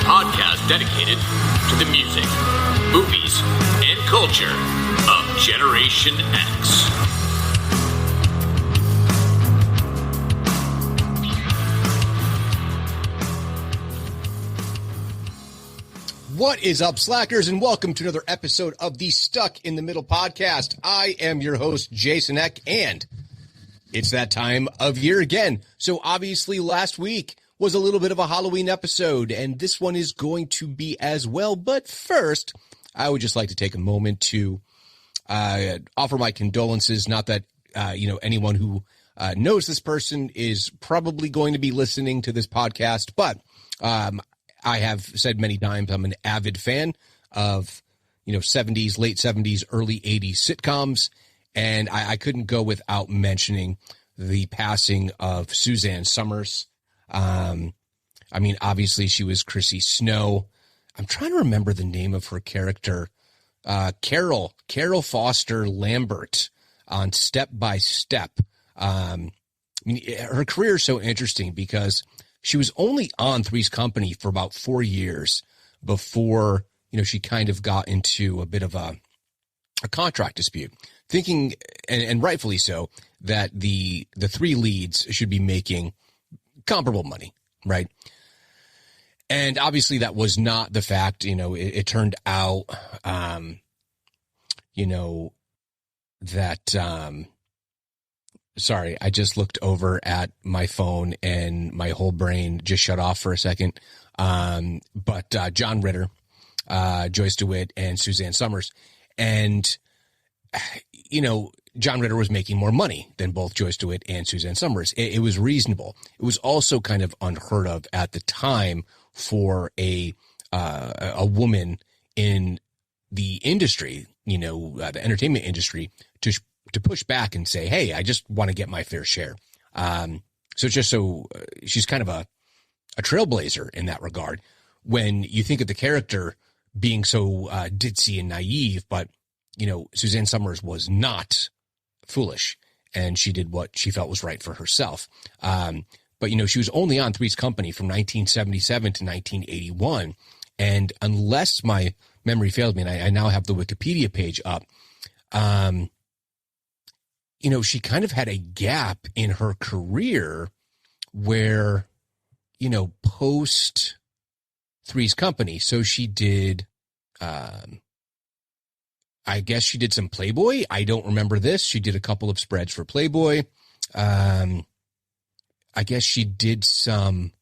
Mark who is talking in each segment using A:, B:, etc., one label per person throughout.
A: podcast dedicated to the music, movies, and culture of Generation X.
B: What is up, slackers, and welcome to another episode of the Stuck in the Middle podcast. I am your host, Jason Eck, and it's that time of year again. So obviously last week was a little bit of a Halloween episode, and this one is going to be as well. But first, I would just like to take a moment to offer my condolences. Not that, anyone who knows this person is probably going to be listening to this podcast, but I have said many times I'm an avid fan of, 70s, late 70s, early 80s sitcoms, and I couldn't go without mentioning the passing of Suzanne Somers. Obviously she was Chrissy Snow. I'm trying to remember the name of her character. Carol Foster Lambert on Step by Step. Her career is so interesting because she was only on Three's Company for about 4 years before, she kind of got into a bit of a contract dispute, thinking, and rightfully so, that the three leads should be making comparable money, right? And obviously that was not the fact. It turned out, sorry, I just looked over at my phone and my whole brain just shut off for a second. But John Ritter, Joyce DeWitt, and Suzanne Somers. And, John Ritter was making more money than both Joyce DeWitt and Suzanne Somers. It was reasonable. It was also kind of unheard of at the time for a woman in the industry, the entertainment industry, to push back and say, hey, I just want to get my fair share. She's kind of a trailblazer in that regard. When you think of the character being so ditzy and naive, but, Suzanne Somers was not foolish, and she did what she felt was right for herself. But she was only on Three's Company from 1977 to 1981. And unless my memory failed me, and I now have the Wikipedia page up, she kind of had a gap in her career where, post Three's Company. So she did, I guess she did some Playboy. I don't remember this. She did a couple of spreads for Playboy. I guess she did some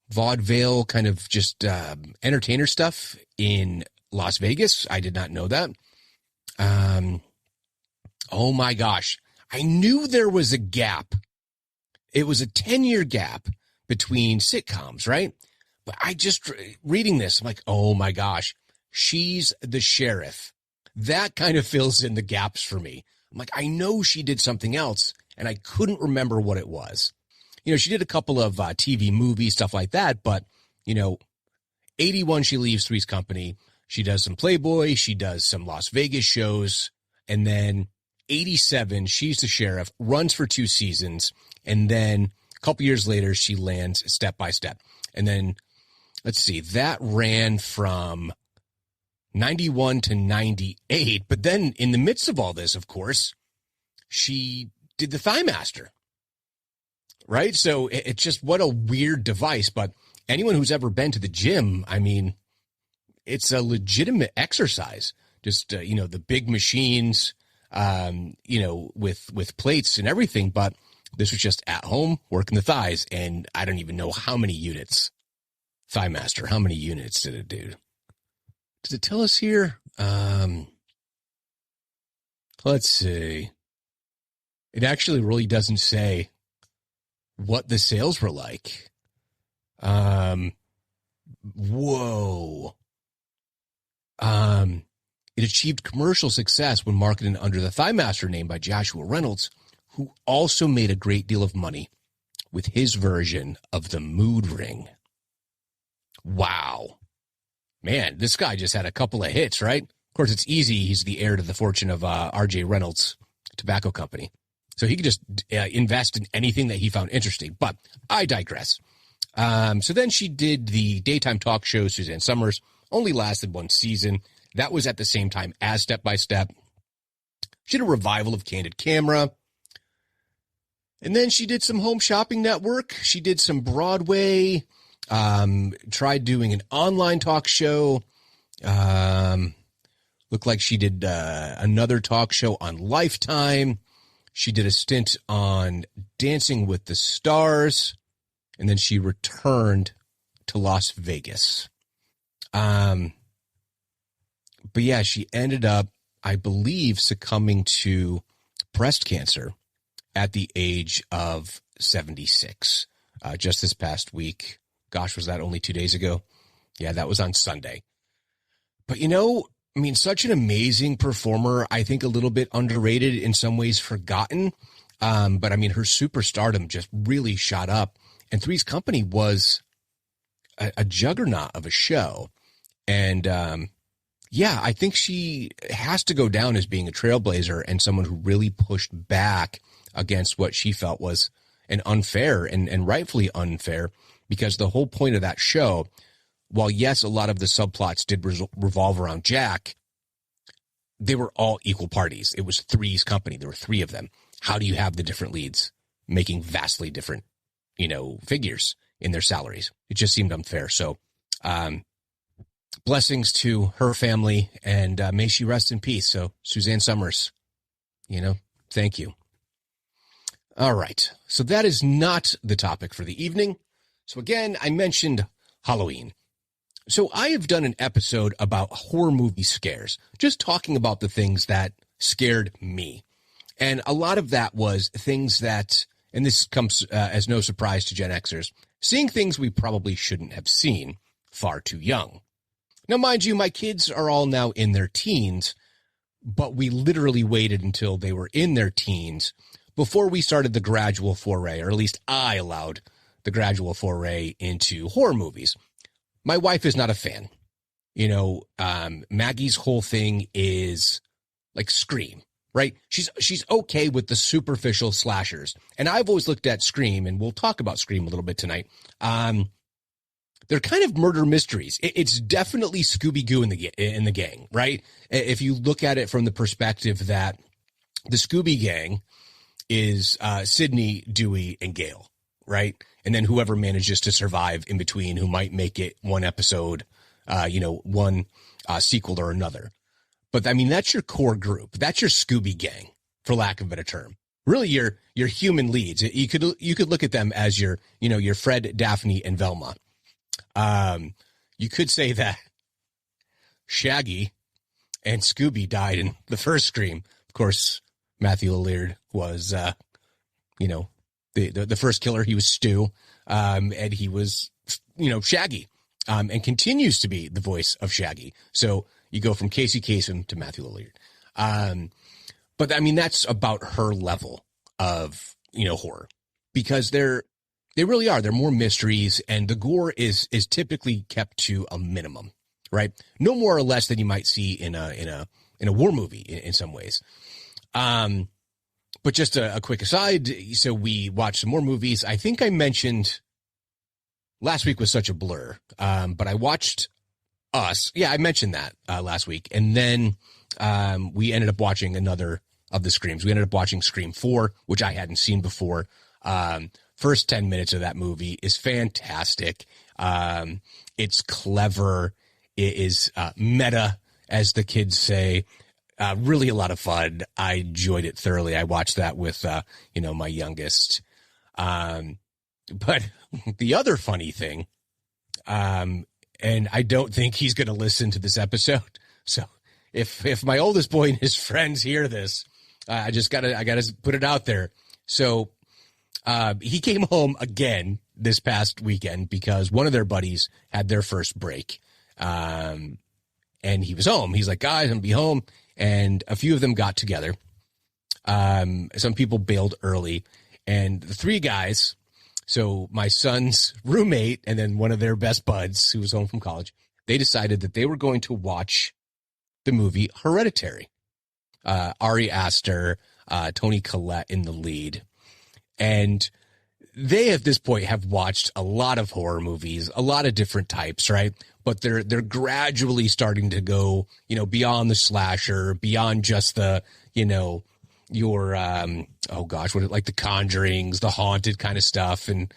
B: vaudeville kind of just entertainer stuff in Las Vegas. I did not know that. Oh my gosh. I knew there was a gap. It was a 10-year gap between sitcoms, right? But I just, reading this, I'm like, oh my gosh, she's the sheriff. That kind of fills in the gaps for me. I'm like, I know she did something else, and I couldn't remember what it was. She did a couple of TV movies, stuff like that, but, 81, she leaves Three's Company. She does some Playboy. She does some Las Vegas shows. And then 87, she's the sheriff, runs for 2 seasons. And then a couple years later, she lands Step by Step. And then, let's see, that ran from 91 to 98. But then in the midst of all this, of course, she did the Thigh Master. Right? So it's just, what a weird device. But anyone who's ever been to the gym, it's a legitimate exercise. Just, the big machines, with plates and everything. But this was just at home working the thighs. And I don't even know how many units. Thigh Master, how many units did it do? Does it tell us here? Let's see. It actually really doesn't say what the sales were like. Whoa. It achieved commercial success when marketed under the Thigh Master name by Joshua Reynolds, who also made a great deal of money with his version of the mood ring. Wow. Man, this guy just had a couple of hits, right? Of course, it's easy. He's the heir to the fortune of R.J. Reynolds Tobacco Company. So he could just invest in anything that he found interesting. But I digress. So then she did the daytime talk show, Suzanne Summers, only lasted one season. That was at the same time as Step by Step. She did a revival of Candid Camera. And then she did some Home Shopping Network. She did some Broadway, tried doing an online talk show. Looked like she did another talk show on Lifetime. She did a stint on Dancing with the Stars. And then she returned to Las Vegas. But yeah, she ended up, I believe, succumbing to breast cancer at the age of 76. Just this past week. Gosh, was that only 2 days ago? Yeah, that was on Sunday. But such an amazing performer. I think a little bit underrated, in some ways forgotten. But her superstardom just really shot up. And Three's Company was a juggernaut of a show. And I think she has to go down as being a trailblazer and someone who really pushed back against what she felt was an unfair and rightfully unfair, because the whole point of that show, while yes, a lot of the subplots did revolve around Jack, they were all equal parties. It was Three's Company. There were three of them. How do you have the different leads making vastly different, figures in their salaries? It just seemed unfair. So, blessings to her family, and may she rest in peace. So, Suzanne Summers, thank you. All right. So that is not the topic for the evening. So again, I mentioned Halloween. So I have done an episode about horror movie scares, just talking about the things that scared me. And a lot of that was things that, and this comes as no surprise to Gen Xers, seeing things we probably shouldn't have seen far too young. Now, mind you, my kids are all now in their teens, but we literally waited until they were in their teens before we started the gradual foray, or at least I allowed the gradual foray into horror movies. My wife is not a fan. Maggie's whole thing is like Scream, right? She's okay with the superficial slashers. And I've always looked at Scream, and we'll talk about Scream a little bit tonight. They're kind of murder mysteries. It's definitely Scooby-Doo in the gang, right? If you look at it from the perspective that the Scooby Gang is Sydney, Dewey, and Gale, right? And then whoever manages to survive in between, who might make it one episode, one sequel or another. But that's your core group. That's your Scooby Gang, for lack of a better term. Really, your human leads. You could look at them as your Fred, Daphne, and Velma. You could say that Shaggy and Scooby died in the first Scream. Of course, Matthew Lillard was, the first killer. He was Stu, and he was, Shaggy, and continues to be the voice of Shaggy. So you go from Casey Kasem to Matthew Lillard. But that's about her level of, horror, because they really are. They're more mysteries, and the gore is typically kept to a minimum, right? No more or less than you might see in a war movie in some ways. But just a quick aside. So we watched some more movies. I think I mentioned last week was such a blur. But I watched Us. Yeah, I mentioned that last week. And then we ended up watching another of the Screams. We ended up watching Scream 4, which I hadn't seen before. First 10 minutes of that movie is fantastic. It's clever. It is meta, as the kids say. Really a lot of fun. I enjoyed it thoroughly. I watched that with, my youngest. But the other funny thing, and I don't think he's going to listen to this episode. So if my oldest boy and his friends hear this, I gotta put it out there. So, he came home again this past weekend because one of their buddies had their first break. And he was home. He's like, guys, I'm gonna be home. And a few of them got together. Some people bailed early, and the three guys, so my son's roommate and then one of their best buds who was home from college, they decided that they were going to watch the movie Hereditary. Ari Aster, Toni Collette in the lead. And they at this point have watched a lot of horror movies, a lot of different types, right? But they're gradually starting to go, beyond the slasher, beyond just the, your, like the Conjurings, the haunted kind of stuff. And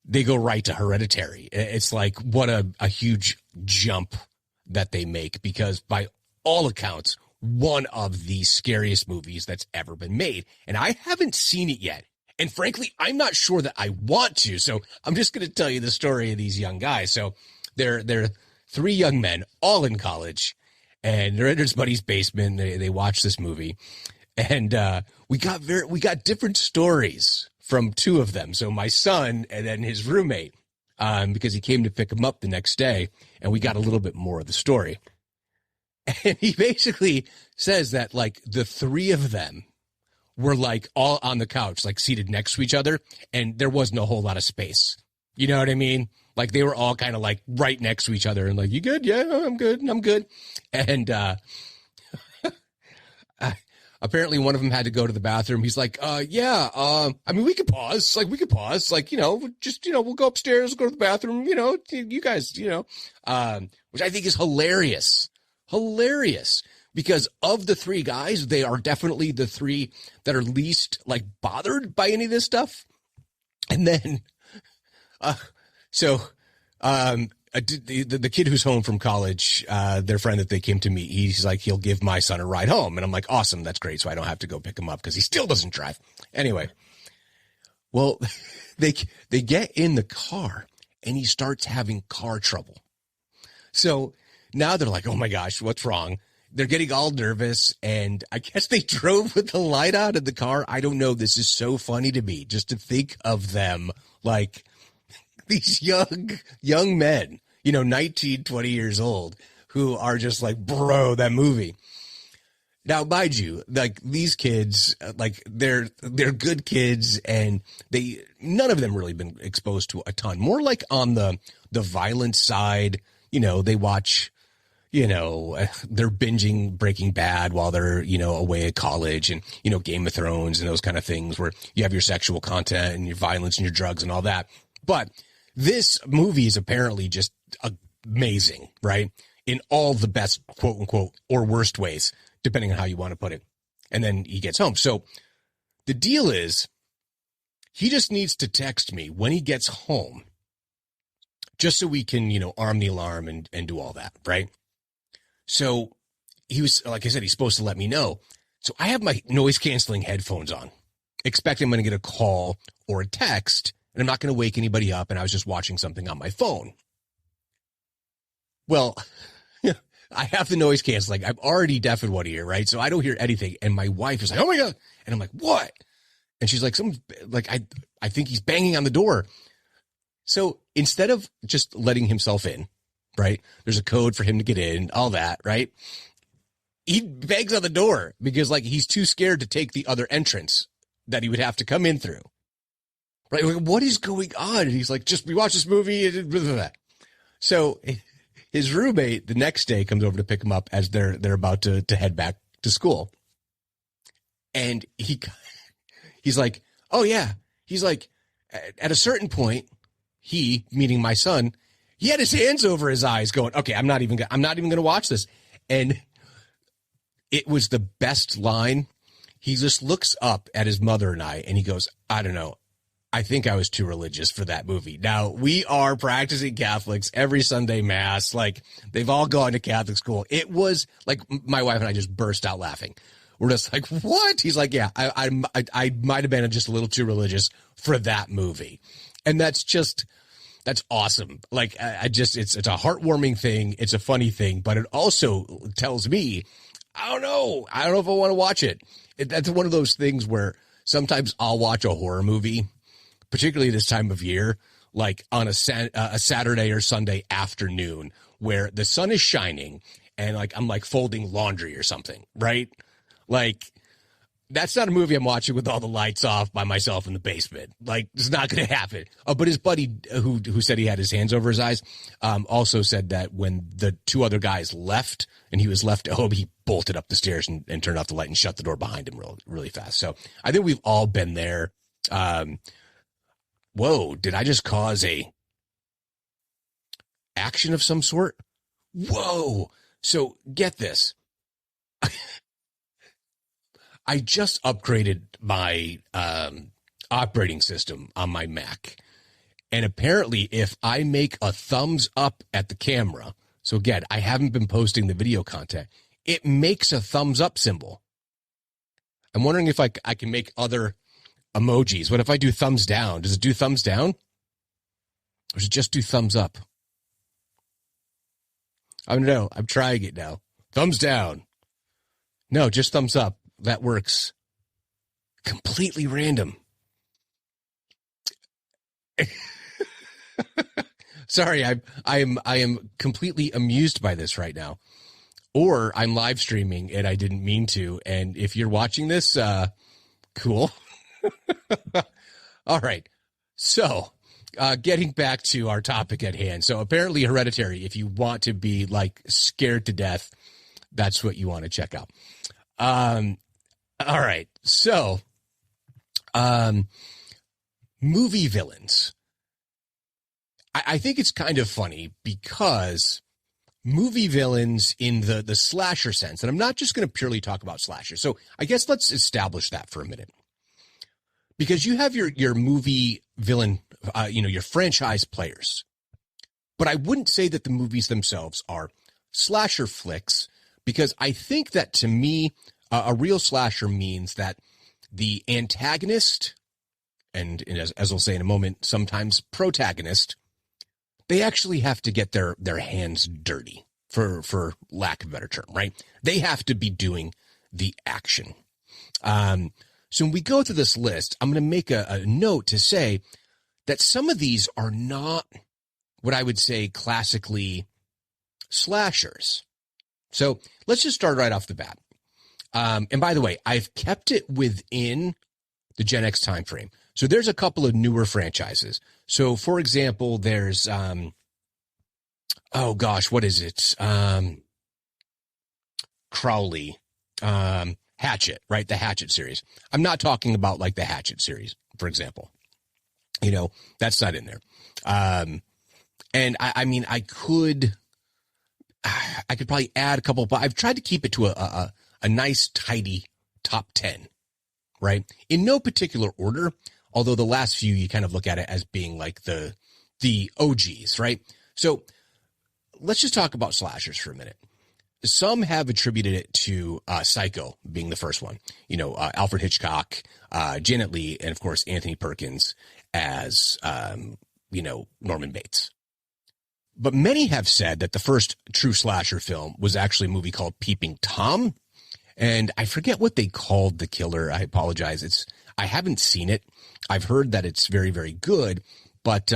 B: they go right to Hereditary. It's like, what a huge jump that they make, because by all accounts, one of the scariest movies that's ever been made. And I haven't seen it yet. And frankly, I'm not sure that I want to. So I'm just going to tell you the story of these young guys. So they're three young men, all in college, and they're in his buddy's basement. They watch this movie, and we got different stories from two of them. So my son and then his roommate, because he came to pick him up the next day, and we got a little bit more of the story. And he basically says that like the three of them were like all on the couch, like seated next to each other, and there wasn't a whole lot of space. You know what I mean? Like they were all kind of like right next to each other and like, you good? Yeah, I'm good. I'm good. And apparently one of them had to go to the bathroom. He's like, yeah, I mean, we could pause. Like, just, we'll go upstairs, go to the bathroom, you guys, which I think is hilarious. Hilarious. Because of the three guys, they are definitely the three that are least like bothered by any of this stuff. And then, the kid who's home from college, their friend that they came to meet, he's like, he'll give my son a ride home. And I'm like, awesome. That's great. So I don't have to go pick him up because he still doesn't drive. Anyway, well, they get in the car and he starts having car trouble. So now they're like, oh my gosh, what's wrong? They're getting all nervous, and I guess they drove with the light out in the car. I don't know. This is so funny to me just to think of them like these young men, 19, 20 years old, who are just like, bro, that movie. Now, mind you, like these kids, like they're good kids, and none of them really been exposed to a ton. More like on the violent side, they watch. They're binging Breaking Bad while they're, away at college, and, Game of Thrones and those kind of things where you have your sexual content and your violence and your drugs and all that. But this movie is apparently just amazing, right? In all the best, quote unquote, or worst ways, depending on how you want to put it. And then he gets home. So the deal is he just needs to text me when he gets home, just so we can, arm the alarm and do all that, right? So he was, like I said, he's supposed to let me know. So I have my noise canceling headphones on, expecting I'm going to get a call or a text, and I'm not going to wake anybody up. And I was just watching something on my phone. Well, I have the noise canceling. I'm already deaf in one ear, right? So I don't hear anything. And my wife is like, oh my God. And I'm like, what? And she's like, I think he's banging on the door. So instead of just letting himself in, right? There's a code for him to get in, all that, right? He bangs on the door because like he's too scared to take the other entrance that he would have to come in through. Right? Like, what is going on? And he's like, we watched this movie. So his roommate the next day comes over to pick him up as they're about to head back to school. And he's like, oh yeah. He's like, at a certain point, he, meaning my son, he had his hands over his eyes going, okay, I'm not even going to watch this. And it was the best line. He just looks up at his mother and I, and he goes, I don't know. I think I was too religious for that movie. Now, we are practicing Catholics every Sunday mass. Like, they've all gone to Catholic school. It was like my wife and I just burst out laughing. We're just like, what? He's like, yeah, I might have been just a little too religious for that movie. And that's awesome. Like, it's a heartwarming thing. It's a funny thing, but it also tells me, I don't know if I want to watch it. That's one of those things where sometimes I'll watch a horror movie, particularly this time of year, like on a Saturday or Sunday afternoon where the sun is shining and like I'm like folding laundry or something, right? Like, that's not a movie I'm watching with all the lights off by myself in the basement. Like, it's not going to happen. But his buddy who said he had his hands over his eyes also said that when the two other guys left and he was left at home, he bolted up the stairs and turned off the light and shut the door behind him really fast. So I think we've all been there. Whoa, did I just cause a action of some sort? Whoa. So get this. I just upgraded my operating system on my Mac. And apparently if I make a thumbs up at the camera, so again, I haven't been posting the video content, it makes a thumbs up symbol. I'm wondering if I can make other emojis. What if I do thumbs down? Does it do thumbs down? Or does it just do thumbs up? I don't know. I'm trying it now. Thumbs down. No, just thumbs up. That works. Completely random. Sorry, I am completely amused by this right now. Or I'm live streaming and I didn't mean to. And if you're watching this, cool. All right. So, getting back to our topic at hand. So apparently Hereditary, if you want to be like scared to death, that's what you want to check out. All right. So, movie villains. I think it's kind of funny because movie villains in the slasher sense, and I'm not just going to purely talk about slasher. So I guess let's establish that for a minute. Because you have your movie villain, your franchise players. But I wouldn't say that the movies themselves are slasher flicks, because I think that to me, a real slasher means that the antagonist, and as we'll say in a moment, sometimes protagonist, they actually have to get their hands dirty, for lack of a better term, right? They have to be doing the action. So when we go through this list, I'm going to make a note to say that some of these are not what I would say classically slashers. So let's just start right off the bat. And by the way, I've kept it within the Gen X time frame. So there's a couple of newer franchises. So for example, there's, what is it? Crowley, Hatchet, right? The Hatchet series. I'm not talking about like the Hatchet series, for example. That's not in there. And I mean, I could probably add a couple, but I've tried to keep it to a nice, tidy top 10, right? In no particular order, although the last few you kind of look at it as being like the OGs, right? So let's just talk about slashers for a minute. Some have attributed it to Psycho being the first one. Alfred Hitchcock, Janet Leigh, and of course Anthony Perkins as Norman Bates. But many have said that the first true slasher film was actually a movie called Peeping Tom. And I forget what they called the killer. I apologize. I haven't seen it. I've heard that it's very, very good. But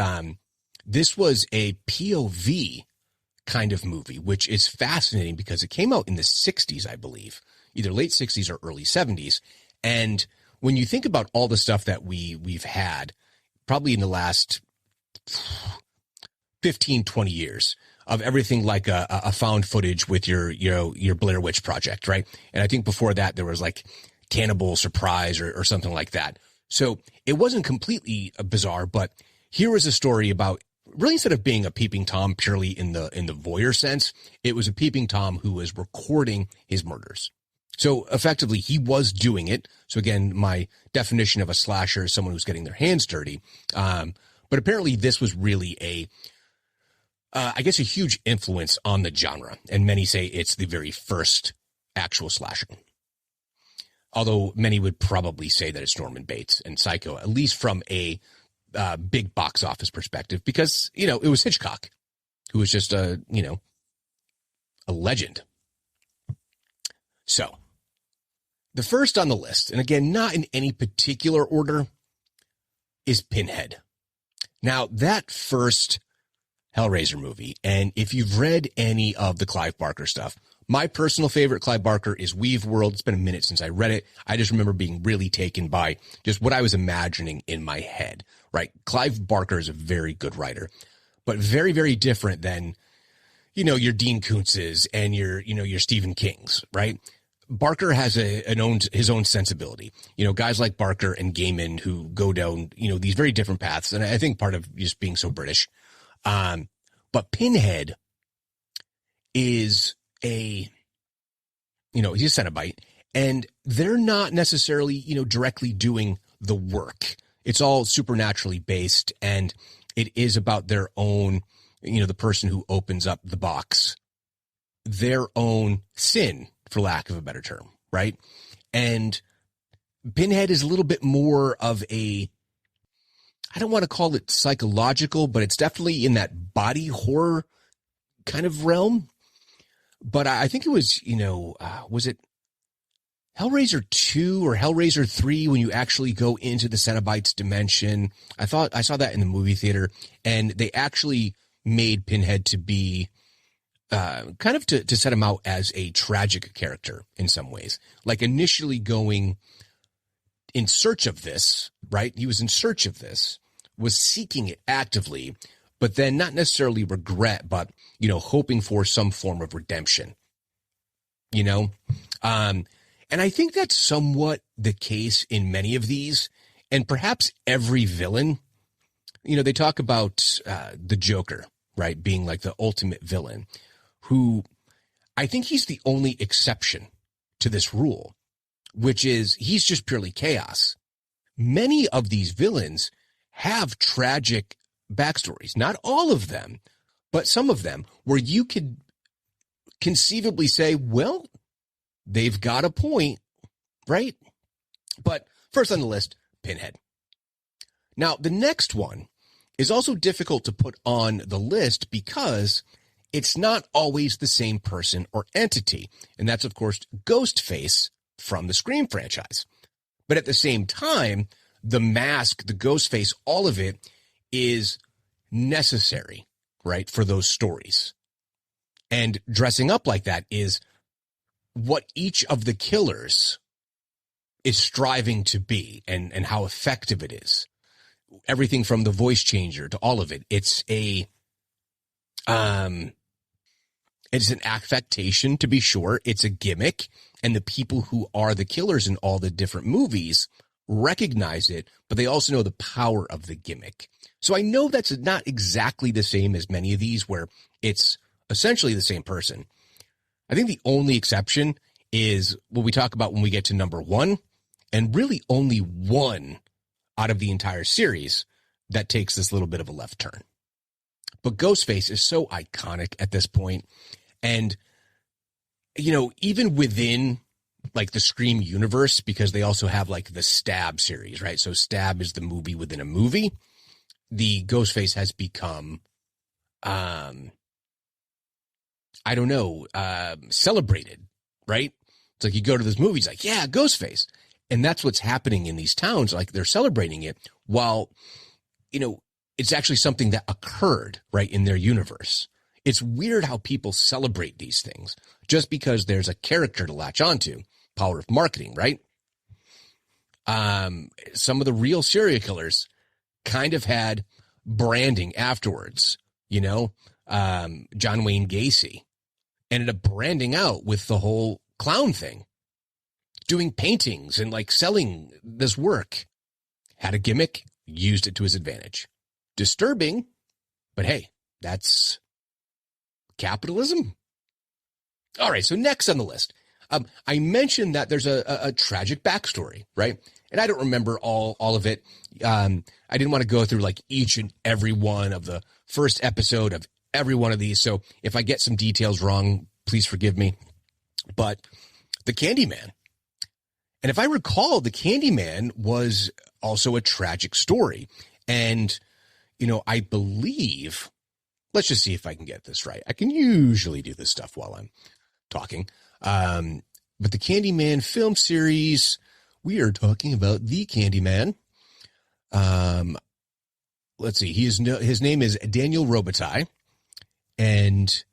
B: this was a POV kind of movie, which is fascinating because it came out in the 60s, I believe, either late 60s or early 70s. And when you think about all the stuff that we've had, probably in the last 15, 20 years of everything like a found footage with your Blair Witch Project, right? And I think before that there was like Cannibal Surprise or something like that. So it wasn't completely bizarre, but here was a story about, really, instead of being a peeping Tom purely in the voyeur sense, it was a peeping Tom who was recording his murders. So effectively he was doing it. So again, my definition of a slasher is someone who's getting their hands dirty. But apparently this was really I guess a huge influence on the genre. And many say it's the very first actual slasher. Although many would probably say that it's Norman Bates and Psycho, at least from a big box office perspective, because, it was Hitchcock, who was just a legend. So the first on the list, and again, not in any particular order, is Pinhead. Now, that first Hellraiser movie, and if you've read any of the Clive Barker stuff, my personal favorite Clive Barker is Weave World. It's been a minute since I read it. I just remember being really taken by just what I was imagining in my head, right? Clive Barker is a very good writer, but very, very different than, your Dean Koontzes and your Stephen Kings, right? Barker has his own sensibility. Guys like Barker and Gaiman who go down, these very different paths. And I think part of just being so British. But Pinhead is he's a Cenobite, and they're not necessarily, directly doing the work. It's all supernaturally based, and it is about their own, the person who opens up the box, their own sin, for lack of a better term, right? And Pinhead is a little bit more of I don't want to call it psychological, but it's definitely in that body horror kind of realm. But I think it was, was it Hellraiser 2 or Hellraiser 3 when you actually go into the Cenobites dimension? I thought I saw that in the movie theater, and they actually made Pinhead to be kind of to set him out as a tragic character in some ways. Like initially going in search of this, right? He was in search of this, was seeking it actively, but then not necessarily regret, but, hoping for some form of redemption, and I think that's somewhat the case in many of these, and perhaps every villain. They talk about the Joker, right, being like the ultimate villain, who I think he's the only exception to this rule, which is he's just purely chaos. Many of these villains have tragic backstories, not all of them, but some of them, where you could conceivably say, well, they've got a point, right? But first on the list, Pinhead. Now, the next one is also difficult to put on the list because it's not always the same person or entity. And that's, of course, Ghostface from the Scream franchise. But at the same time, the mask, the Ghostface, all of it is necessary, right, for those stories. And dressing up like that is what each of the killers is striving to be, and how effective it is. Everything from the voice changer to all of it. It's an affectation, to be sure. It's a gimmick, and the people who are the killers in all the different movies recognize it, but they also know the power of the gimmick. So I know that's not exactly the same as many of these where it's essentially the same person. I think the only exception is what we talk about when we get to number one, and really only one out of the entire series that takes this little bit of a left turn. But Ghostface is so iconic at this point. And, even within like the Scream universe, because they also have like the Stab series, right? So Stab is the movie within a movie. The Ghostface has become, celebrated, right? It's like you go to this movie, it's like, yeah, Ghostface. And that's what's happening in these towns. Like they're celebrating it while, it's actually something that occurred right in their universe. It's weird how people celebrate these things just because there's a character to latch onto. Power of marketing, right? Some of the real serial killers kind of had branding afterwards, John Wayne Gacy ended up branding out with the whole clown thing, doing paintings and like selling this work. Had a gimmick, used it to his advantage. Disturbing, but hey, that's capitalism. All right, so next on the list, I mentioned that there's a tragic backstory, right? And I don't remember all of it. I didn't want to go through like each and every one of the first episode of every one of these. So if I get some details wrong, please forgive me. But the Candyman. And if I recall, the Candyman was also a tragic story. And, I believe, let's just see if I can get this right. I can usually do this stuff while I'm talking. But the Candyman film series, we are talking about the Candyman. Let's see. His name is Daniel Robitaille. And,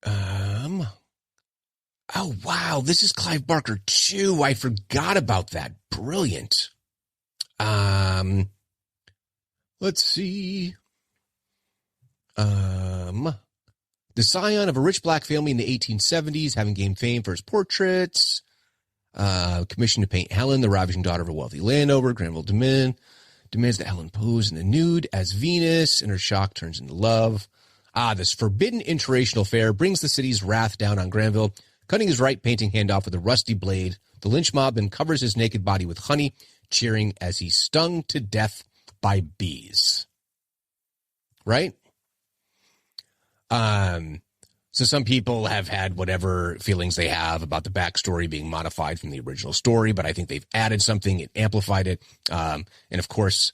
B: oh, wow. This is Clive Barker too. I forgot about that. Brilliant. Let's see. The The scion of a rich black family in the 1870s, having gained fame for his portraits, commissioned to paint Helen, the ravishing daughter of a wealthy landowner. Granville demands that Helen pose in the nude as Venus, and her shock turns into love. This forbidden interracial affair brings the city's wrath down on Granville, cutting his right painting hand off with a rusty blade. The lynch mob then covers his naked body with honey, cheering as he's stung to death by bees. Right? So some people have had whatever feelings they have about the backstory being modified from the original story, but I think they've added something and amplified it. And of course,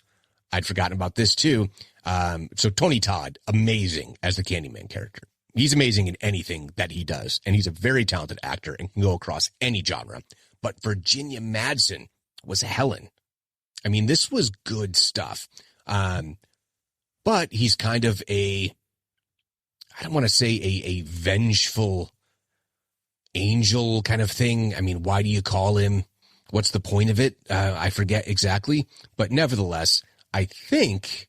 B: I'd forgotten about this too. So Tony Todd, amazing as the Candyman character. He's amazing in anything that he does, and he's a very talented actor and can go across any genre. But Virginia Madsen was Helen. I mean, this was good stuff. But he's kind of I don't want to say a vengeful angel kind of thing. I mean, why do you call him? What's the point of it? I forget exactly. But nevertheless, I think,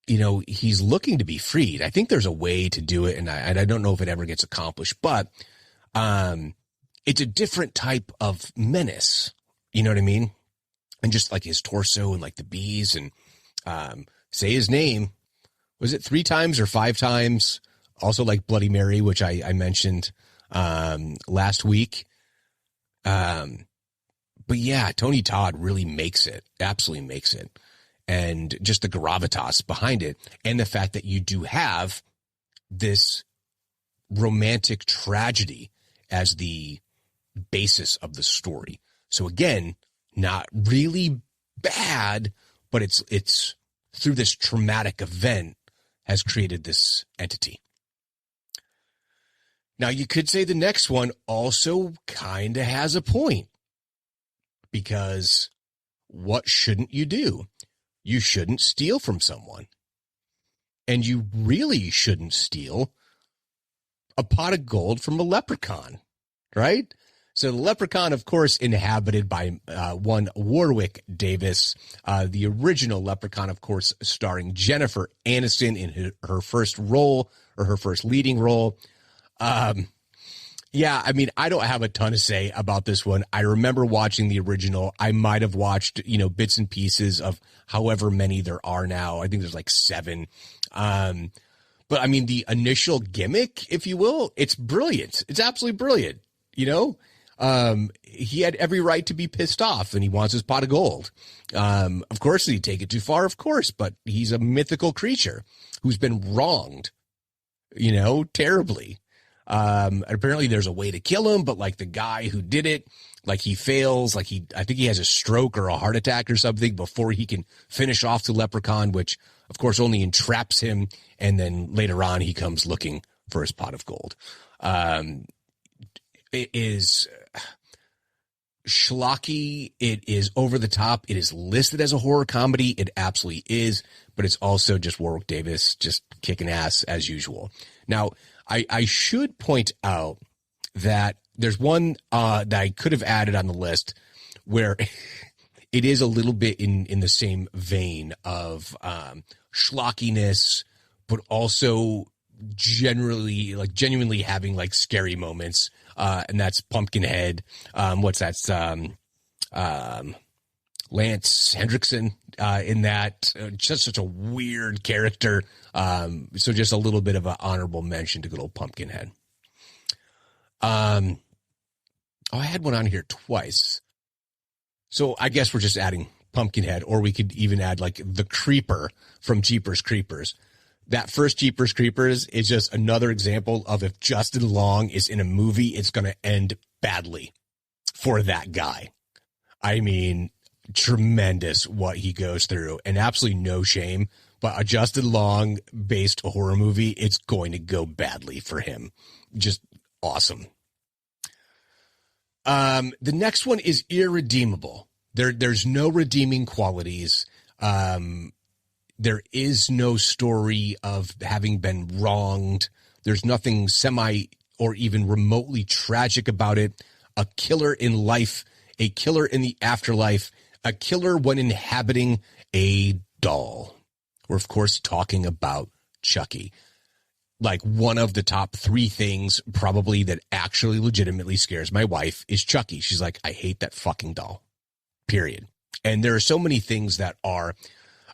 B: he's looking to be freed. I think there's a way to do it, and I don't know if it ever gets accomplished. But it's a different type of menace. You know what I mean? And just like his torso and like the bees and say his name. Was it 3 times or 5 times? Also like Bloody Mary, which I mentioned last week. But yeah, Tony Todd really makes it. Absolutely makes it. And just the gravitas behind it. And the fact that you do have this romantic tragedy as the basis of the story. So again, not really bad, but it's through this traumatic event has created this entity. Now, you could say the next one also kind of has a point, because what shouldn't you do? You shouldn't steal from someone. And you really shouldn't steal a pot of gold from a leprechaun, right? So the Leprechaun, of course, inhabited by one Warwick Davis, the original Leprechaun, of course, starring Jennifer Aniston in her first role, or her first leading role. Yeah, I mean, I don't have a ton to say about this one. I remember watching the original. I might have watched, bits and pieces of however many there are now. I think there's like 7. But I mean, the initial gimmick, if you will, it's brilliant. It's absolutely brilliant. He had every right to be pissed off, and he wants his pot of gold. Of course, did he take it too far? Of course, but he's a mythical creature who's been wronged, terribly. Apparently there's a way to kill him, but like the guy who did it, like he fails, like I think he has a stroke or a heart attack or something before he can finish off the leprechaun, which of course only entraps him. And then later on, he comes looking for his pot of gold. It is schlocky. It is over the top. It is listed as a horror comedy. It absolutely is, but it's also just Warwick Davis just kicking ass as usual. Now, I should point out that there's one that I could have added on the list where it is a little bit in the same vein of schlockiness, but also genuinely having like scary moments. And that's Pumpkinhead. What's that? Lance Hendrickson in that. Just such a weird character. So just a little bit of an honorable mention to good old Pumpkinhead. I had one on here twice. So I guess we're just adding Pumpkinhead, or we could even add like the Creeper from Jeepers Creepers. That first Jeepers Creepers is just another example of if Justin Long is in a movie, it's going to end badly for that guy. I mean, tremendous what he goes through, and absolutely no shame. But a Justin Long based horror movie, it's going to go badly for him. Just awesome. The next one is irredeemable. There's no redeeming qualities. There is no story of having been wronged. There's nothing semi or even remotely tragic about it. A killer in life, a killer in the afterlife, a killer when inhabiting a doll. We're, of course, talking about Chucky. Like one of the top 3 things probably that actually legitimately scares my wife is Chucky. She's like, I hate that fucking doll, period. And there are so many things that are,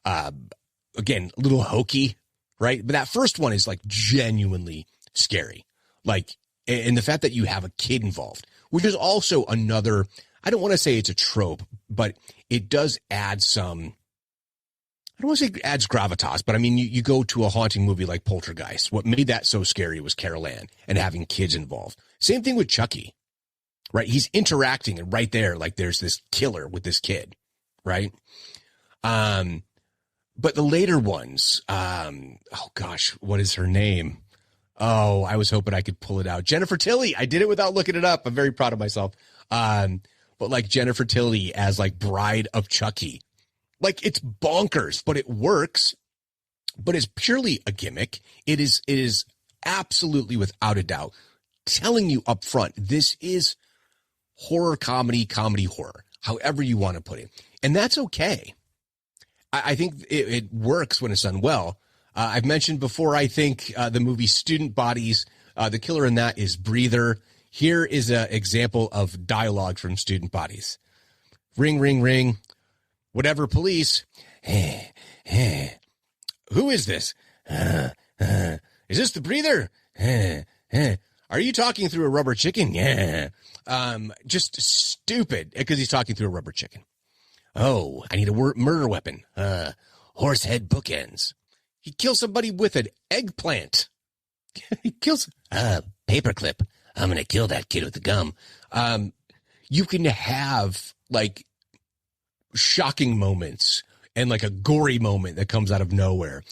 B: again, a little hokey, right? But that first one is like genuinely scary. Like, and the fact that you have a kid involved, which is also another, I don't want to say it's a trope, but it does add some, I don't want to say it adds gravitas, but I mean, you go to a haunting movie like Poltergeist. What made that so scary was Carol Ann and having kids involved. Same thing with Chucky, right? He's interacting and right there, like there's this killer with this kid, right? But the later ones, oh gosh, what is her name? Oh, I was hoping I could pull it out. Jennifer Tilly. I did it without looking it up. I'm very proud of myself. But like Jennifer Tilly as like Bride of Chucky. Like it's bonkers, but it works. But it's purely a gimmick. It is absolutely without a doubt telling you up front, this is horror comedy horror, however you want to put it. And that's okay. I think it works when it's done well. I've mentioned before, I think the movie Student Bodies, the killer in that is Breather. Here is an example of dialogue from Student Bodies. Ring, ring, ring. Whatever, police. Who is this? Is this the Breather? Are you talking through a rubber chicken? Yeah. Just stupid because he's talking through a rubber chicken. Oh, I need a murder weapon. Horsehead bookends. He kills somebody with an eggplant. He kills paperclip. I'm going to kill that kid with the gum. You can have like shocking moments and like a gory moment that comes out of nowhere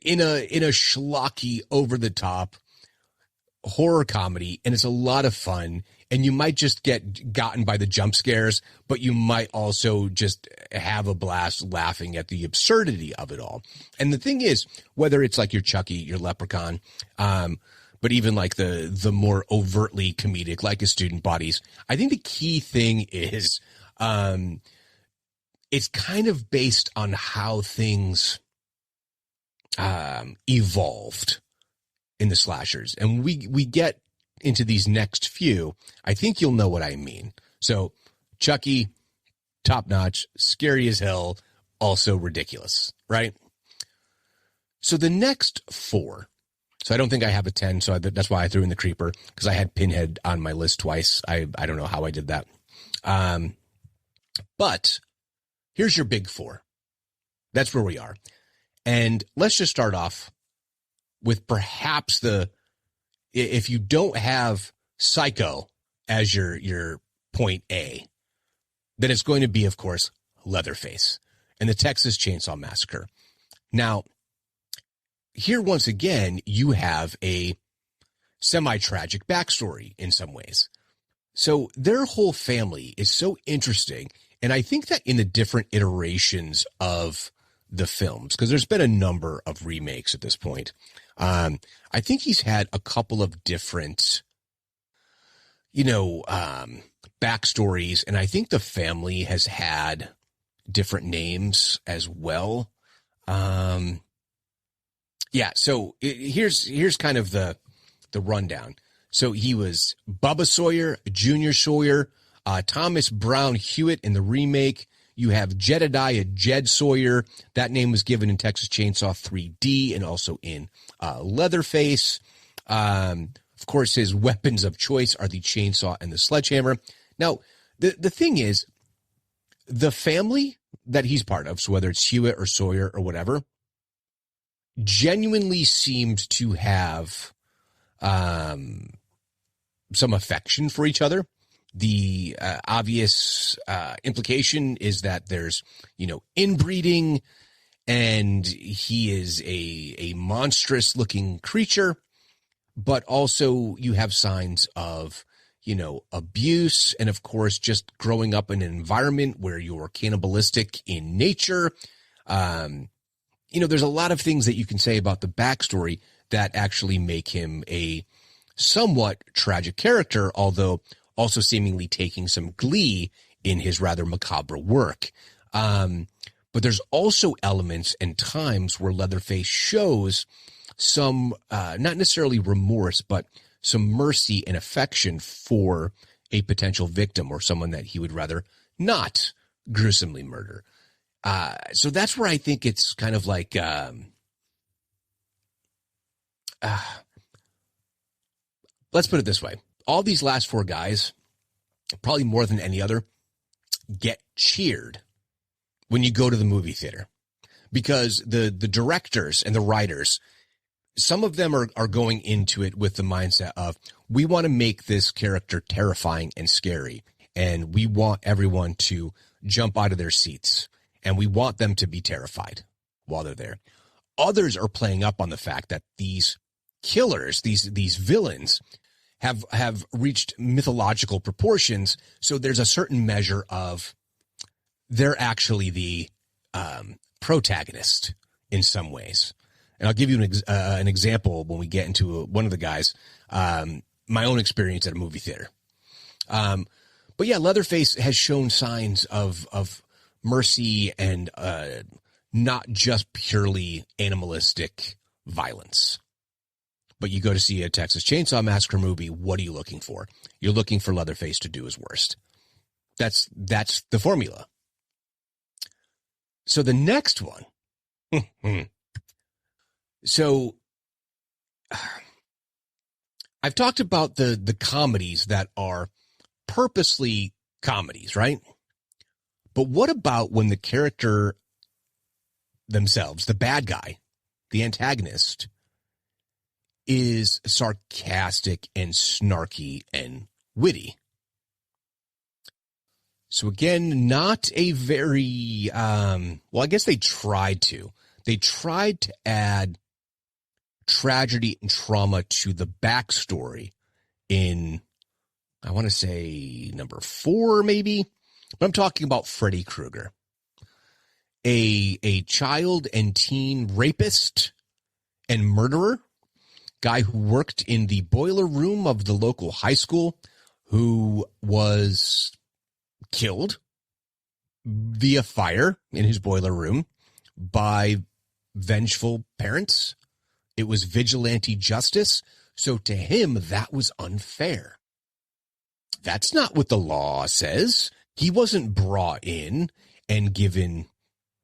B: in a schlocky, over the top horror comedy. And it's a lot of fun. And you might just get gotten by the jump scares, but you might also just have a blast laughing at the absurdity of it all. And the thing is, whether it's like your Chucky, your Leprechaun, but even like the more overtly comedic, like a Student Bodies, I think the key thing is it's kind of based on how things evolved in the slashers. And we get into these next few, I think you'll know what I mean. So Chucky, top notch, scary as hell, also ridiculous, right? So the next 4, so I don't think I have a 10, so that's why I threw in the Creeper, because I had Pinhead on my list twice. I don't know how I did that. But here's your big 4. That's where we are. And let's just start off with perhaps if you don't have Psycho as your point A, then it's going to be, of course, Leatherface and the Texas Chainsaw Massacre. Now, here once again, you have a semi-tragic backstory in some ways. So their whole family is so interesting. And I think that in the different iterations of the films, because there's been a number of remakes at this point, I think he's had a couple of different, backstories. And I think the family has had different names as well. So here's kind of the rundown. So he was Bubba Sawyer, Junior Sawyer, Thomas Brown Hewitt in the remake. You have Jedediah Jed Sawyer. That name was given in Texas Chainsaw 3D and also in Leatherface. Of course, his weapons of choice are the chainsaw and the sledgehammer. Now, the thing is, the family that he's part of, so whether it's Hewitt or Sawyer or whatever, genuinely seems to have some affection for each other. The obvious implication is that there's, inbreeding, and he is a monstrous looking creature, but also you have signs of, abuse. And of course, just growing up in an environment where you're cannibalistic in nature. There's a lot of things that you can say about the backstory that actually make him a somewhat tragic character, although also seemingly taking some glee in his rather macabre work. But there's also elements and times where Leatherface shows some, not necessarily remorse, but some mercy and affection for a potential victim or someone that he would rather not gruesomely murder. So that's where I think it's kind of like, let's put it this way. All these last four guys, probably more than any other, get cheered when you go to the movie theater, because the directors and the writers, some of them are going into it with the mindset of, we want to make this character terrifying and scary, and we want everyone to jump out of their seats, and we want them to be terrified while they're there. Others are playing up on the fact that these killers, these villains, have reached mythological proportions, so there's a certain measure of they're actually the protagonist in some ways. And I'll give you an example when we get into one of the guys, my own experience at a movie theater. But yeah, Leatherface has shown signs of mercy and not just purely animalistic violence. But you go to see a Texas Chainsaw Massacre movie, what are you looking for? You're looking for Leatherface to do his worst. That's the formula. So the next one. So I've talked about the comedies that are purposely comedies, right? But what about when the character themselves, the bad guy, the antagonist, is sarcastic and snarky and witty? So again, not a very, well, I guess they tried to. They tried to add tragedy and trauma to the backstory in, I want to say number 4, maybe. But I'm talking about Freddy Krueger, a child and teen rapist and murderer, guy who worked in the boiler room of the local high school, who was killed via fire in his boiler room by vengeful parents. It was vigilante justice. So to him, that was unfair. That's not what the law says. He wasn't brought in and given,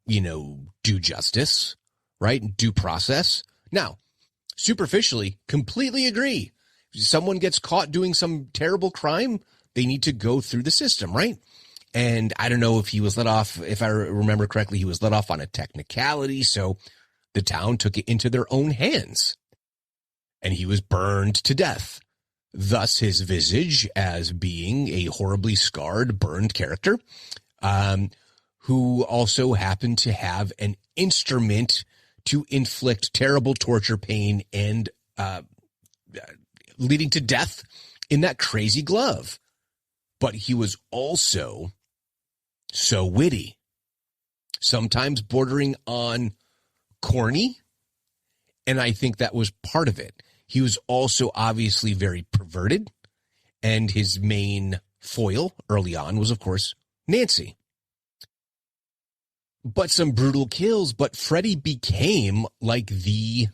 B: due justice, right? Due process. Now, superficially, completely agree. If someone gets caught doing some terrible crime, they need to go through the system, right? And I don't know if he was let off, if I remember correctly, he was let off on a technicality, so the town took it into their own hands, and he was burned to death. Thus, his visage as being a horribly scarred, burned character, who also happened to have an instrument to inflict terrible torture, pain, and leading to death in that crazy glove. But he was also so witty, sometimes bordering on corny, and I think that was part of it. He was also obviously very perverted, and his main foil early on was, of course, Nancy. But some brutal kills, but Freddy became he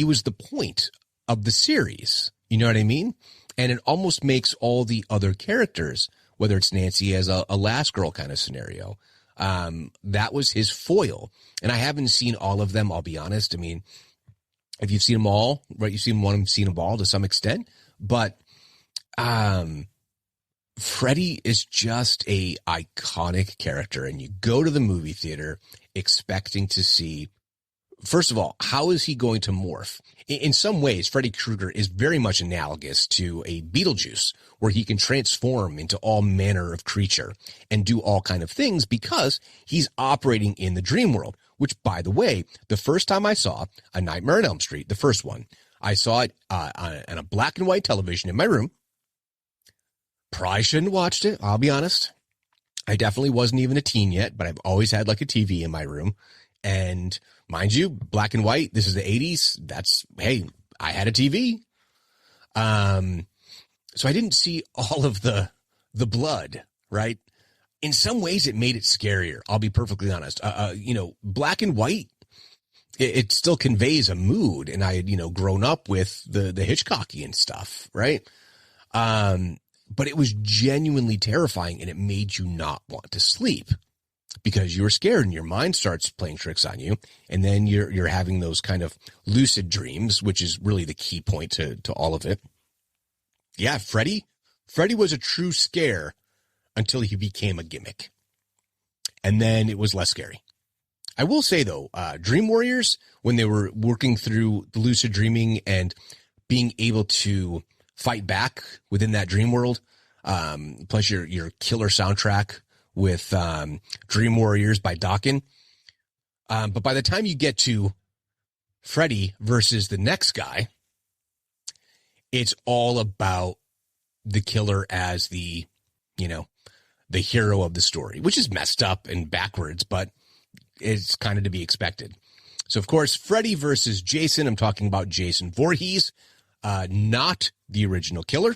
B: was the point of the series. You know what I mean? And it almost makes all the other characters, whether it's Nancy as a last girl kind of scenario, that was his foil. And I haven't seen all of them, I'll be honest. I mean, if you've seen them all, right, you've seen one, seen them all to some extent. But Freddy is just a iconic character, and you go to the movie theater expecting to see, first of all, how is he going to morph? In some ways, Freddy Krueger is very much analogous to a Beetlejuice, where he can transform into all manner of creature and do all kind of things because he's operating in the dream world, which, by the way, the first time I saw A Nightmare on Elm Street, the first one, I saw it on a black and white television in my room. Probably shouldn't have watched it, I'll be honest. I definitely wasn't even a teen yet, but I've always had like a TV in my room. And mind you, black and white, this is the 80s. Hey, I had a TV. So I didn't see all of the blood, right? In some ways, it made it scarier. I'll be perfectly honest. Black and white, it still conveys a mood. And I had, grown up with the Hitchcockian stuff, right? But it was genuinely terrifying, and it made you not want to sleep because you were scared and your mind starts playing tricks on you. And then you're having those kind of lucid dreams, which is really the key point to all of it. Yeah, Freddy was a true scare until he became a gimmick. And then it was less scary. I will say, though, Dream Warriors, when they were working through the lucid dreaming and being able to fight back within that dream world, plus your killer soundtrack with Dream Warriors by Dokken. But by the time you get to Freddy versus the next guy, it's all about the killer as the hero of the story, which is messed up and backwards, but it's kind of to be expected. So, of course, Freddy versus Jason, I'm talking about Jason Voorhees, not the original killer.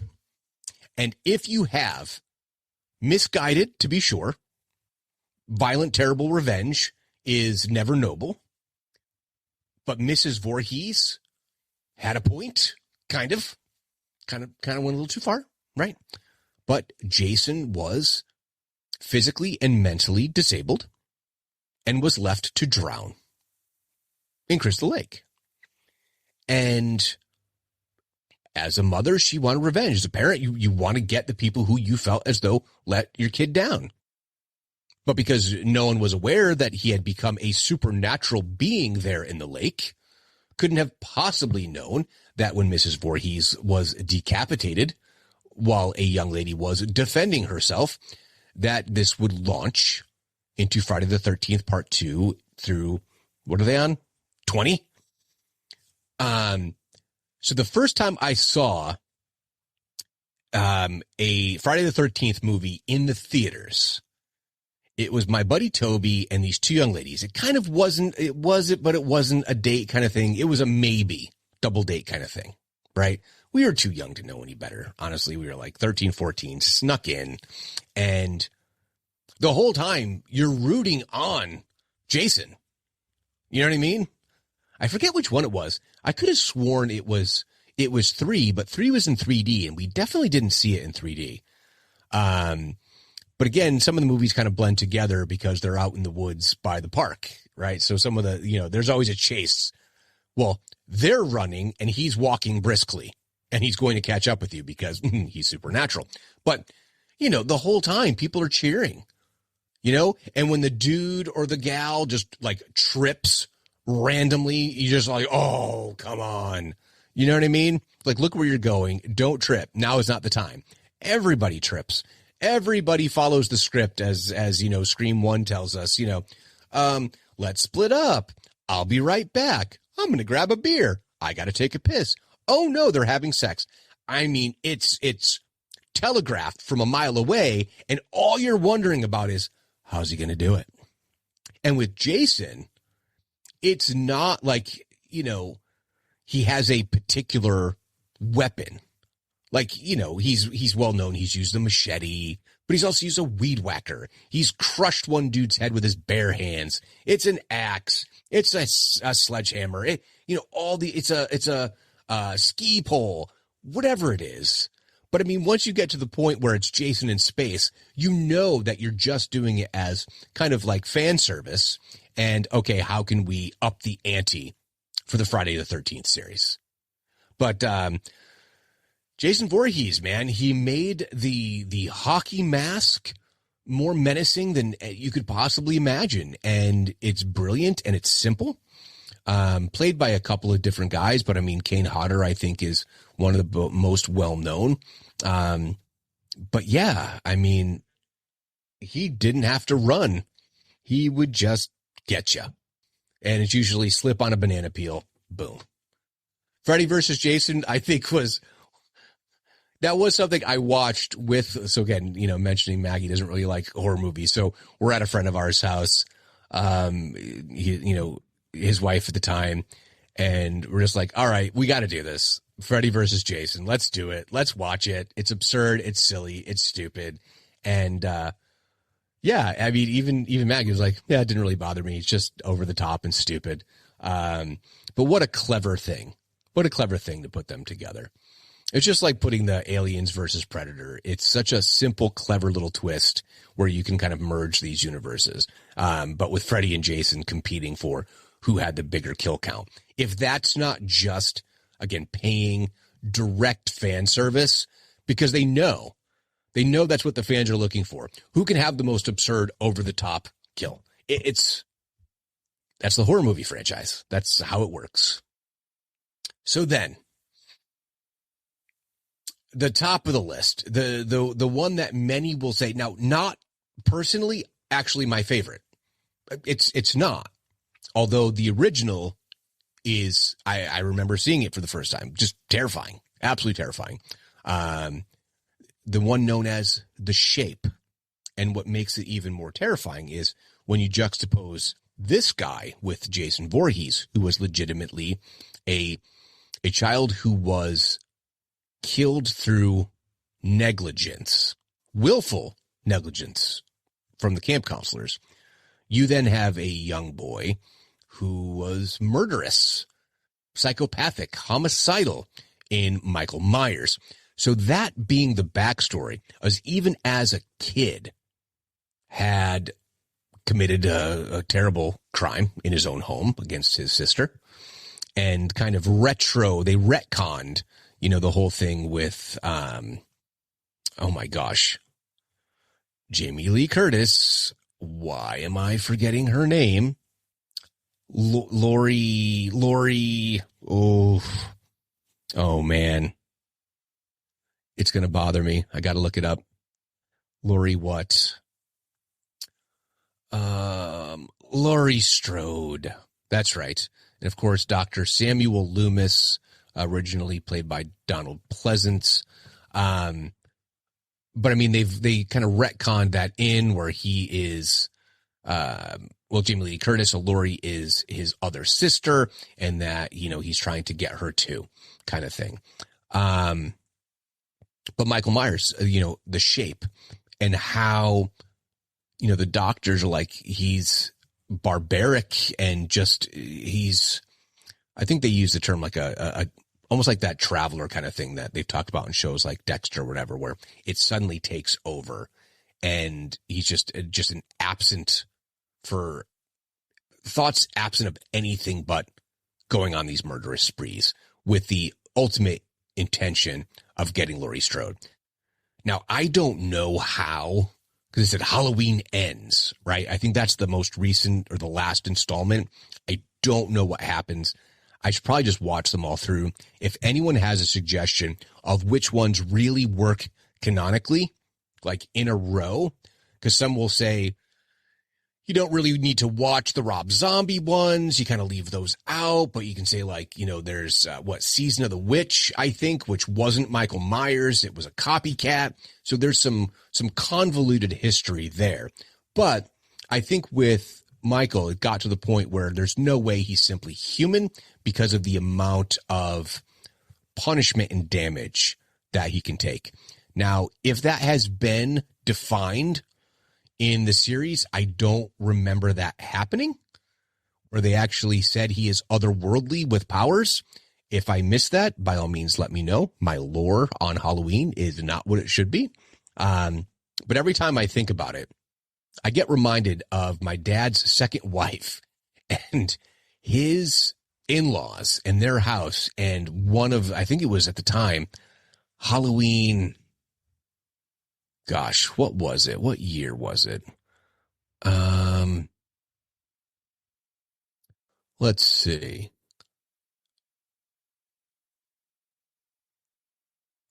B: And if you have misguided, to be sure, violent, terrible revenge is never noble. But Mrs. Voorhees had a point, kind of went a little too far, right? But Jason was physically and mentally disabled and was left to drown in Crystal Lake. And as a mother, she wanted revenge. As a parent, you want to get the people who you felt as though let your kid down. But because no one was aware that he had become a supernatural being there in the lake, couldn't have possibly known that when Mrs. Voorhees was decapitated while a young lady was defending herself, that this would launch into Friday the 13th Part 2 through, what are they on? 20? So the first time I saw a Friday the 13th movie in the theaters, it was my buddy Toby and these two young ladies. It kind of wasn't, but it wasn't a date kind of thing. It was a maybe double date kind of thing, right? We were too young to know any better. Honestly, we were like 13, 14, snuck in. And the whole time you're rooting on Jason. You know what I mean? I forget which one it was. I could have sworn it was 3, but 3 was in 3D, and we definitely didn't see it in 3D. But again, some of the movies kind of blend together because they're out in the woods by the park, right? So some of the, there's always a chase. Well, they're running and he's walking briskly and he's going to catch up with you because he's supernatural. But, the whole time people are cheering, and when the dude or the gal just like trips randomly, you just like, oh, come on. You know what I mean? Like, look where you're going. Don't trip. Now is not the time. Everybody trips. Everybody follows the script as Scream 1 tells us, let's split up. I'll be right back. I'm going to grab a beer. I got to take a piss. Oh no, they're having sex. I mean, it's telegraphed from a mile away. And all you're wondering about is, how's he going to do it? And with Jason, it's not like, he has a particular weapon. Like, he's well known. He's used a machete, but he's also used a weed whacker. He's crushed one dude's head with his bare hands. It's an axe. It's a sledgehammer. It's a ski pole, whatever it is. But I mean, once you get to the point where it's Jason in space, you know that you're just doing it as kind of like fan service. And okay, how can we up the ante for the Friday the 13th series? But, Jason Voorhees, man, he made the hockey mask more menacing than you could possibly imagine. And it's brilliant and it's simple. Played by a couple of different guys, but I mean, Kane Hodder, I think, is one of the most well-known. But yeah, I mean, he didn't have to run. He would just get you. And it's usually slip on a banana peel. Boom. Freddy versus Jason, I think that was something I watched with, so again, mentioning Maggie doesn't really like horror movies. So we're at a friend of ours' house, his wife at the time. And we're just like, all right, we got to do this. Freddy versus Jason. Let's do it. Let's watch it. It's absurd. It's silly. It's stupid. And, yeah, I mean, even Maggie was like, yeah, it didn't really bother me. It's just over the top and stupid. But what a clever thing. What a clever thing to put them together. It's just like putting the Aliens versus Predator. It's such a simple, clever little twist where you can kind of merge these universes. But with Freddy and Jason competing for who had the bigger kill count. If that's not just, again, paying direct fan service, because they know that's what the fans are looking for. Who can have the most absurd, over-the-top kill? That's the horror movie franchise. That's how it works. So then, the top of the list, the one that many will say, now, not personally, actually my favorite. It's not. Although the original is, I remember seeing it for the first time. Just terrifying. Absolutely terrifying. The one known as The Shape. And what makes it even more terrifying is when you juxtapose this guy with Jason Voorhees, who was legitimately a child who was killed through negligence, willful negligence from the camp counselors. You then have a young boy who was murderous, psychopathic, homicidal in Michael Myers. So that being the backstory, as even as a kid had committed a terrible crime in his own home against his sister, and kind of they retconned, the whole thing with, oh my gosh, Jamie Lee Curtis. Why am I forgetting her name? Lori. Oh man. It's going to bother me. I got to look it up. Lori what? Laurie Strode. That's right. And of course, Dr. Samuel Loomis, originally played by Donald Pleasance. But I mean, they kind of retconned that in where he is, Jamie Lee Curtis, so Laurie is his other sister, and that, he's trying to get her too, kind of thing. But Michael Myers, The Shape, and how, the doctors are like, he's barbaric and just, I think they use the term like a almost like that traveler kind of thing that they've talked about in shows like Dexter or whatever, where it suddenly takes over and he's just an absent for thoughts, absent of anything but going on these murderous sprees with the ultimate intention of getting Laurie Strode. Now, I don't know how, because it said Halloween Ends, right? I think that's the most recent or the last installment. I don't know what happens. I should probably just watch them all through. If anyone has a suggestion of which ones really work canonically, like in a row, because some will say, you don't really need to watch the Rob Zombie ones. You kind of leave those out, but you can say there's Season of the Witch, I think, which wasn't Michael Myers. It was a copycat. So there's some convoluted history there. But I think with Michael, it got to the point where there's no way he's simply human because of the amount of punishment and damage that he can take. Now, if that has been defined in the series, I don't remember that happening, where they actually said he is otherworldly with powers. If I missed that, by all means, let me know. My lore on Halloween is not what it should be. But every time I think about it, I get reminded of my dad's second wife and his in-laws and their house. And I think it was at the time, Halloween. Gosh, what was it? What year was it? Let's see.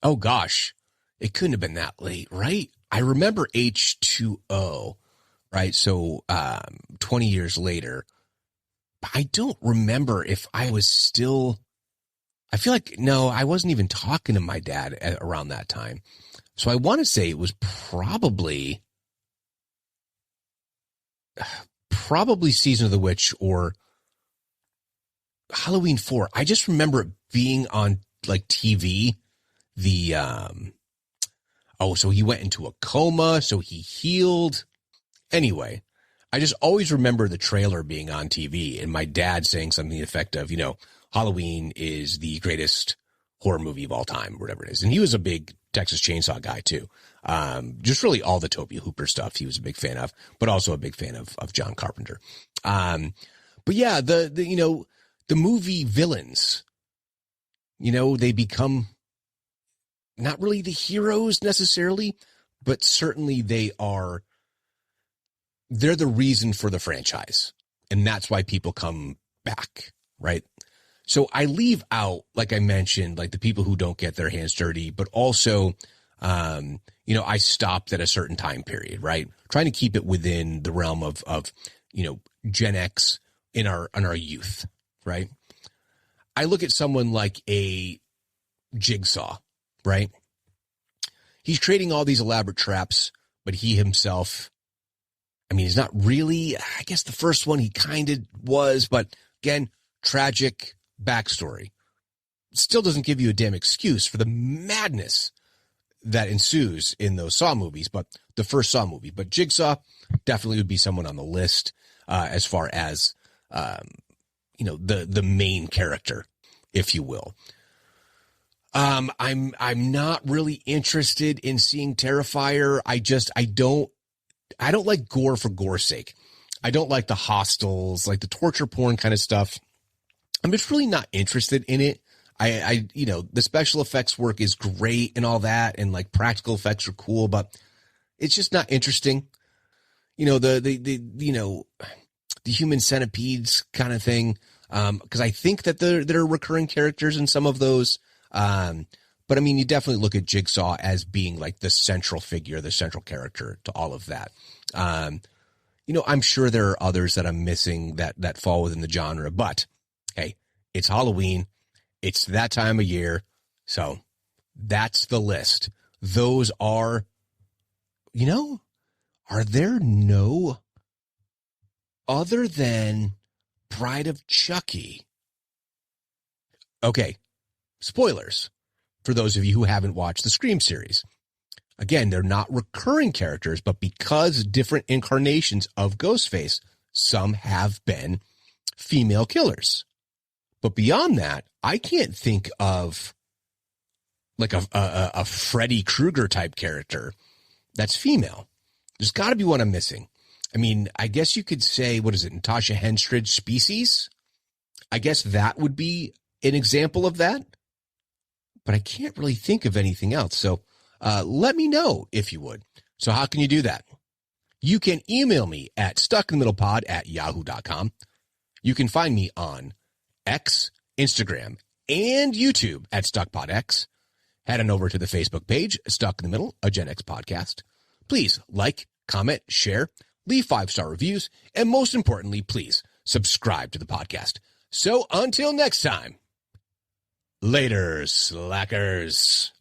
B: Oh gosh, it couldn't have been that late, right? I remember H2O, right? So 20 years later, but I don't remember if I was still, I feel like, no, I wasn't even talking to my dad around that time. So I want to say it was probably Season of the Witch or Halloween 4. I just remember it being on like TV. So he went into a coma, so he healed. Anyway, I just always remember the trailer being on TV and my dad saying something to the effect of, Halloween is the greatest horror movie of all time, whatever it is. And he was a big Texas Chainsaw guy too. Just really all the Tobe Hooper stuff he was a big fan of, but also a big fan of John Carpenter. But yeah, the movie villains, they become not really the heroes necessarily, but certainly they're the reason for the franchise. And that's why people come back, right? So I leave out, like I mentioned, like the people who don't get their hands dirty, but also, I stopped at a certain time period, right? Trying to keep it within the realm of Gen X in our youth, right? I look at someone like a Jigsaw, right? He's creating all these elaborate traps, but he himself, he's not really, I guess the first one he kind of was, but again, tragic backstory. Still doesn't give you a damn excuse for the madness that ensues in those Saw movies, but the first Saw movie. But Jigsaw definitely would be someone on the list as far as, the main character, if you will. I'm not really interested in seeing Terrifier. I don't like gore for gore's sake. I don't like the hostels, like the torture porn kind of stuff. I'm just really not interested in it. The special effects work is great and all that, and like practical effects are cool, but it's just not interesting. The human centipedes kind of thing. Because I think that there are recurring characters in some of those. But you definitely look at Jigsaw as being like the central figure, the central character to all of that. I'm sure there are others that I'm missing that fall within the genre, but hey, it's Halloween. It's that time of year. So that's the list. Those are, are there no other than Bride of Chucky? Okay. Spoilers for those of you who haven't watched the Scream series. Again, they're not recurring characters, but because different incarnations of Ghostface, some have been female killers. But beyond that, I can't think of like a Freddy Krueger type character that's female. There's got to be one I'm missing. I guess you could say, what is it, Natasha Henstridge Species? I guess that would be an example of that. But I can't really think of anything else. So let me know if you would. So how can you do that? You can email me at stuckinthemiddlepod@yahoo.com. You can find me on X, Instagram, and YouTube at StuckPodX. Head on over to the Facebook page, Stuck in the Middle, a Gen X podcast. Please like, comment, share, leave 5-star reviews, and most importantly, please subscribe to the podcast. So until next time, later, slackers.